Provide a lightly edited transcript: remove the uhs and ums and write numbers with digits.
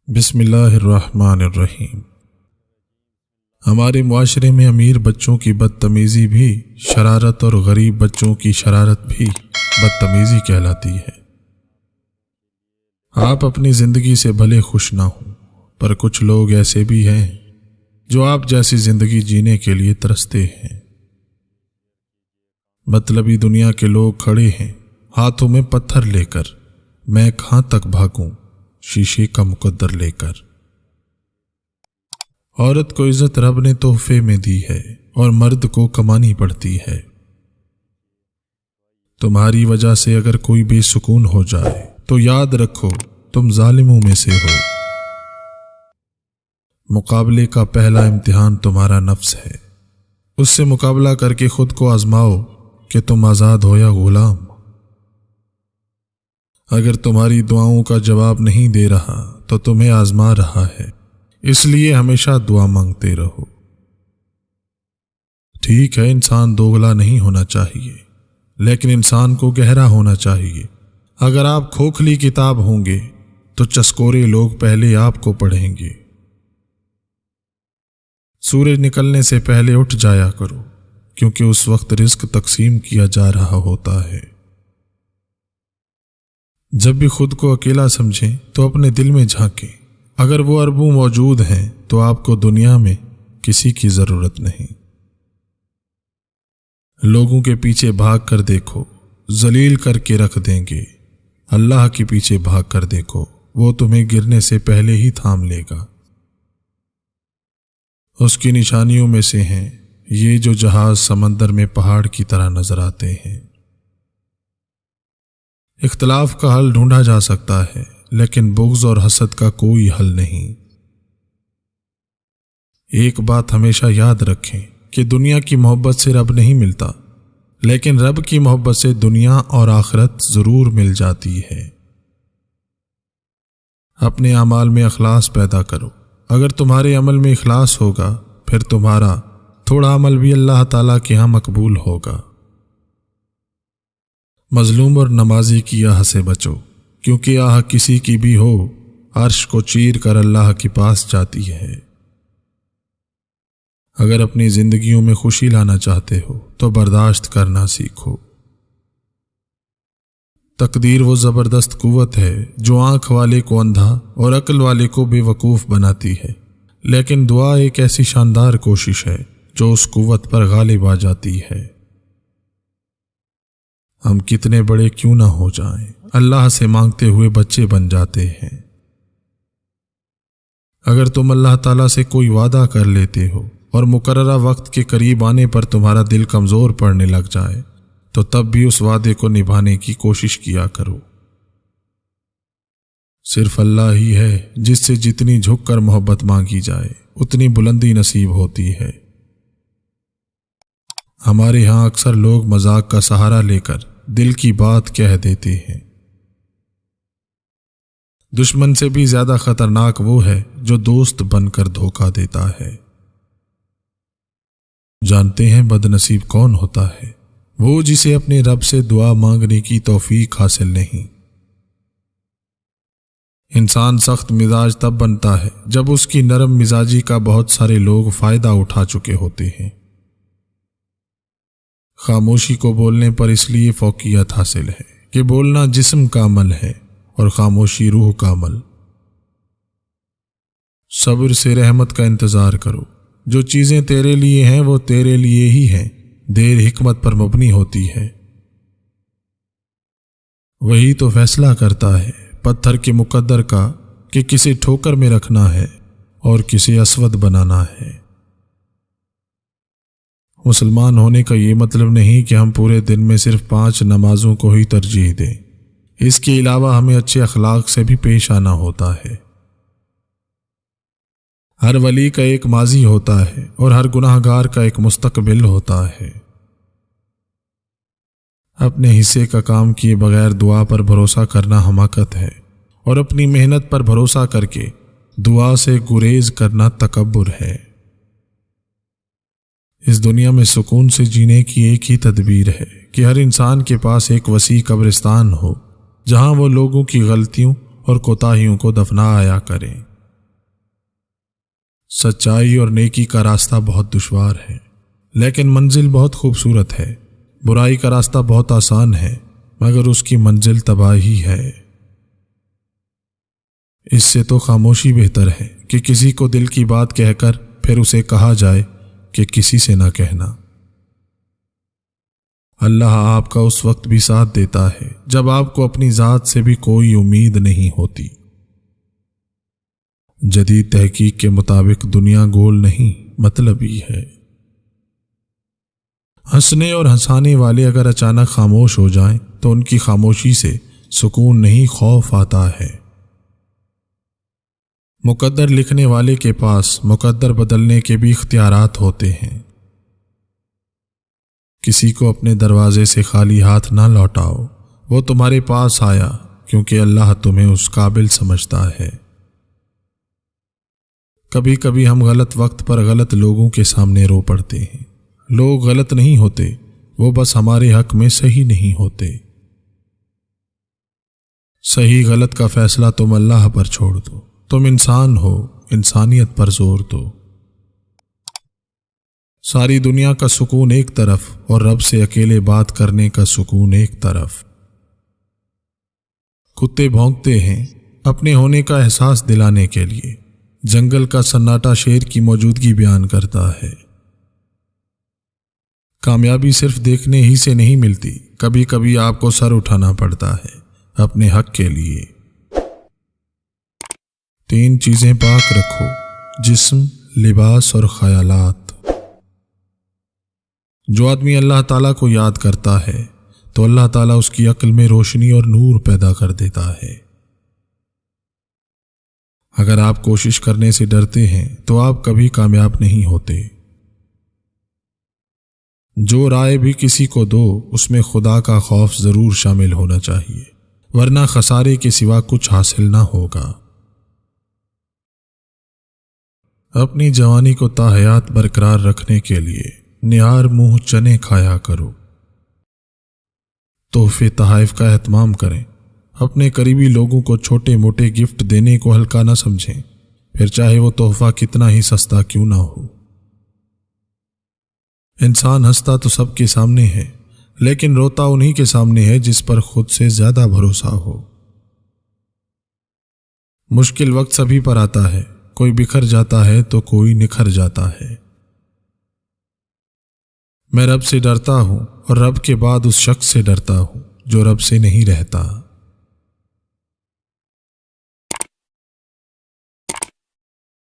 بسم اللہ الرحمن الرحیم۔ ہمارے معاشرے میں امیر بچوں کی بدتمیزی بھی شرارت اور غریب بچوں کی شرارت بھی بدتمیزی کہلاتی ہے۔ آپ اپنی زندگی سے بھلے خوش نہ ہوں، پر کچھ لوگ ایسے بھی ہیں جو آپ جیسی زندگی جینے کے لیے ترستے ہیں۔ مطلبی دنیا کے لوگ کھڑے ہیں ہاتھوں میں پتھر لے کر، میں کہاں تک بھاگوں شیشے کا مقدر لے کر۔ عورت کو عزت رب نے تحفے میں دی ہے اور مرد کو کمانی پڑتی ہے۔ تمہاری وجہ سے اگر کوئی بے سکون ہو جائے تو یاد رکھو تم ظالموں میں سے ہو۔ مقابلے کا پہلا امتحان تمہارا نفس ہے، اس سے مقابلہ کر کے خود کو آزماؤ کہ تم آزاد ہو یا غلام۔ اگر تمہاری دعاؤں کا جواب نہیں دے رہا تو تمہیں آزما رہا ہے، اس لیے ہمیشہ دعا مانگتے رہو۔ ٹھیک ہے، انسان دوگلا نہیں ہونا چاہیے، لیکن انسان کو گہرا ہونا چاہیے۔ اگر آپ کھوکھلی کتاب ہوں گے تو چسکورے لوگ پہلے آپ کو پڑھیں گے۔ سورج نکلنے سے پہلے اٹھ جایا کرو، کیونکہ اس وقت رزق تقسیم کیا جا رہا ہوتا ہے۔ جب بھی خود کو اکیلا سمجھیں تو اپنے دل میں جھانکیں، اگر وہ اربوں موجود ہیں تو آپ کو دنیا میں کسی کی ضرورت نہیں۔ لوگوں کے پیچھے بھاگ کر دیکھو، ذلیل کر کے رکھ دیں گے۔ اللہ کے پیچھے بھاگ کر دیکھو، وہ تمہیں گرنے سے پہلے ہی تھام لے گا۔ اس کی نشانیوں میں سے ہیں یہ جو جہاز سمندر میں پہاڑ کی طرح نظر آتے ہیں۔ اختلاف کا حل ڈھونڈا جا سکتا ہے، لیکن بغض اور حسد کا کوئی حل نہیں۔ ایک بات ہمیشہ یاد رکھیں کہ دنیا کی محبت سے رب نہیں ملتا، لیکن رب کی محبت سے دنیا اور آخرت ضرور مل جاتی ہے۔ اپنے اعمال میں اخلاص پیدا کرو، اگر تمہارے عمل میں اخلاص ہوگا پھر تمہارا تھوڑا عمل بھی اللہ تعالیٰ کے ہاں مقبول ہوگا۔ مظلوم اور نمازی کی آہ سے بچو، کیونکہ آہ کسی کی بھی ہو عرش کو چیر کر اللہ کے پاس جاتی ہے۔ اگر اپنی زندگیوں میں خوشی لانا چاہتے ہو تو برداشت کرنا سیکھو۔ تقدیر وہ زبردست قوت ہے جو آنکھ والے کو اندھا اور عقل والے کو بے وقوف بناتی ہے، لیکن دعا ایک ایسی شاندار کوشش ہے جو اس قوت پر غالب آ جاتی ہے۔ ہم کتنے بڑے کیوں نہ ہو جائیں، اللہ سے مانگتے ہوئے بچے بن جاتے ہیں۔ اگر تم اللہ تعالیٰ سے کوئی وعدہ کر لیتے ہو اور مقررہ وقت کے قریب آنے پر تمہارا دل کمزور پڑنے لگ جائے تو تب بھی اس وعدے کو نبھانے کی کوشش کیا کرو۔ صرف اللہ ہی ہے جس سے جتنی جھک کر محبت مانگی جائے اتنی بلندی نصیب ہوتی ہے۔ ہمارے ہاں اکثر لوگ مذاق کا سہارا لے کر دل کی بات کہہ دیتے ہیں۔ دشمن سے بھی زیادہ خطرناک وہ ہے جو دوست بن کر دھوکہ دیتا ہے۔ جانتے ہیں بد نصیب کون ہوتا ہے؟ وہ جسے اپنے رب سے دعا مانگنے کی توفیق حاصل نہیں۔ انسان سخت مزاج تب بنتا ہے جب اس کی نرم مزاجی کا بہت سارے لوگ فائدہ اٹھا چکے ہوتے ہیں۔ خاموشی کو بولنے پر اس لیے فوقیت حاصل ہے کہ بولنا جسم کا عمل ہے اور خاموشی روح کا عمل۔ صبر سے رحمت کا انتظار کرو، جو چیزیں تیرے لیے ہیں وہ تیرے لیے ہی ہیں، دیر حکمت پر مبنی ہوتی ہے۔ وہی تو فیصلہ کرتا ہے پتھر کے مقدر کا کہ کسے ٹھوکر میں رکھنا ہے اور کسے اسود بنانا ہے۔ مسلمان ہونے کا یہ مطلب نہیں کہ ہم پورے دن میں صرف 5 نمازوں کو ہی ترجیح دیں، اس کے علاوہ ہمیں اچھے اخلاق سے بھی پیش آنا ہوتا ہے۔ ہر ولی کا ایک ماضی ہوتا ہے اور ہر گناہ گار کا ایک مستقبل ہوتا ہے۔ اپنے حصے کا کام کیے بغیر دعا پر بھروسہ کرنا حماقت ہے، اور اپنی محنت پر بھروسہ کر کے دعا سے گریز کرنا تکبر ہے۔ اس دنیا میں سکون سے جینے کی ایک ہی تدبیر ہے کہ ہر انسان کے پاس ایک وسیع قبرستان ہو جہاں وہ لوگوں کی غلطیوں اور کوتاہیوں کو دفنا آیا کریں۔ سچائی اور نیکی کا راستہ بہت دشوار ہے، لیکن منزل بہت خوبصورت ہے۔ برائی کا راستہ بہت آسان ہے، مگر اس کی منزل تباہی ہے۔ اس سے تو خاموشی بہتر ہے کہ کسی کو دل کی بات کہہ کر پھر اسے کہا جائے کہ کسی سے نہ کہنا۔ اللہ آپ کا اس وقت بھی ساتھ دیتا ہے جب آپ کو اپنی ذات سے بھی کوئی امید نہیں ہوتی۔ جدید تحقیق کے مطابق دنیا گول نہیں، مطلبی ہے۔ ہنسنے اور ہنسانے والے اگر اچانک خاموش ہو جائیں تو ان کی خاموشی سے سکون نہیں، خوف آتا ہے۔ مقدر لکھنے والے کے پاس مقدر بدلنے کے بھی اختیارات ہوتے ہیں۔ کسی کو اپنے دروازے سے خالی ہاتھ نہ لوٹاؤ، وہ تمہارے پاس آیا کیونکہ اللہ تمہیں اس قابل سمجھتا ہے۔ کبھی کبھی ہم غلط وقت پر غلط لوگوں کے سامنے رو پڑتے ہیں۔ لوگ غلط نہیں ہوتے، وہ بس ہمارے حق میں صحیح نہیں ہوتے۔ صحیح غلط کا فیصلہ تم اللہ پر چھوڑ دو، تم انسان ہو، انسانیت پر زور دو۔ ساری دنیا کا سکون ایک طرف اور رب سے اکیلے بات کرنے کا سکون ایک طرف۔ کتے بھونکتے ہیں اپنے ہونے کا احساس دلانے کے لیے، جنگل کا سناٹا شیر کی موجودگی بیان کرتا ہے۔ کامیابی صرف دیکھنے ہی سے نہیں ملتی، کبھی کبھی آپ کو سر اٹھانا پڑتا ہے اپنے حق کے لیے۔ 3 چیزیں پاک رکھو: جسم، لباس اور خیالات۔ جو آدمی اللہ تعالیٰ کو یاد کرتا ہے تو اللہ تعالیٰ اس کی عقل میں روشنی اور نور پیدا کر دیتا ہے۔ اگر آپ کوشش کرنے سے ڈرتے ہیں تو آپ کبھی کامیاب نہیں ہوتے۔ جو رائے بھی کسی کو دو، اس میں خدا کا خوف ضرور شامل ہونا چاہیے، ورنہ خسارے کے سوا کچھ حاصل نہ ہوگا۔ اپنی جوانی کو تاحیات برقرار رکھنے کے لیے نہار منہ چنے کھایا کرو۔ تحفے تحائف کا اہتمام کریں۔ اپنے قریبی لوگوں کو چھوٹے موٹے گفٹ دینے کو ہلکا نہ سمجھیں، پھر چاہے وہ تحفہ کتنا ہی سستا کیوں نہ ہو۔ انسان ہنستا تو سب کے سامنے ہے، لیکن روتا انہی کے سامنے ہے جس پر خود سے زیادہ بھروسہ ہو۔ مشکل وقت سبھی پر آتا ہے، کوئی بکھر جاتا ہے تو کوئی نکھر جاتا ہے۔ میں رب سے ڈرتا ہوں اور رب کے بعد اس شخص سے ڈرتا ہوں جو رب سے نہیں رہتا۔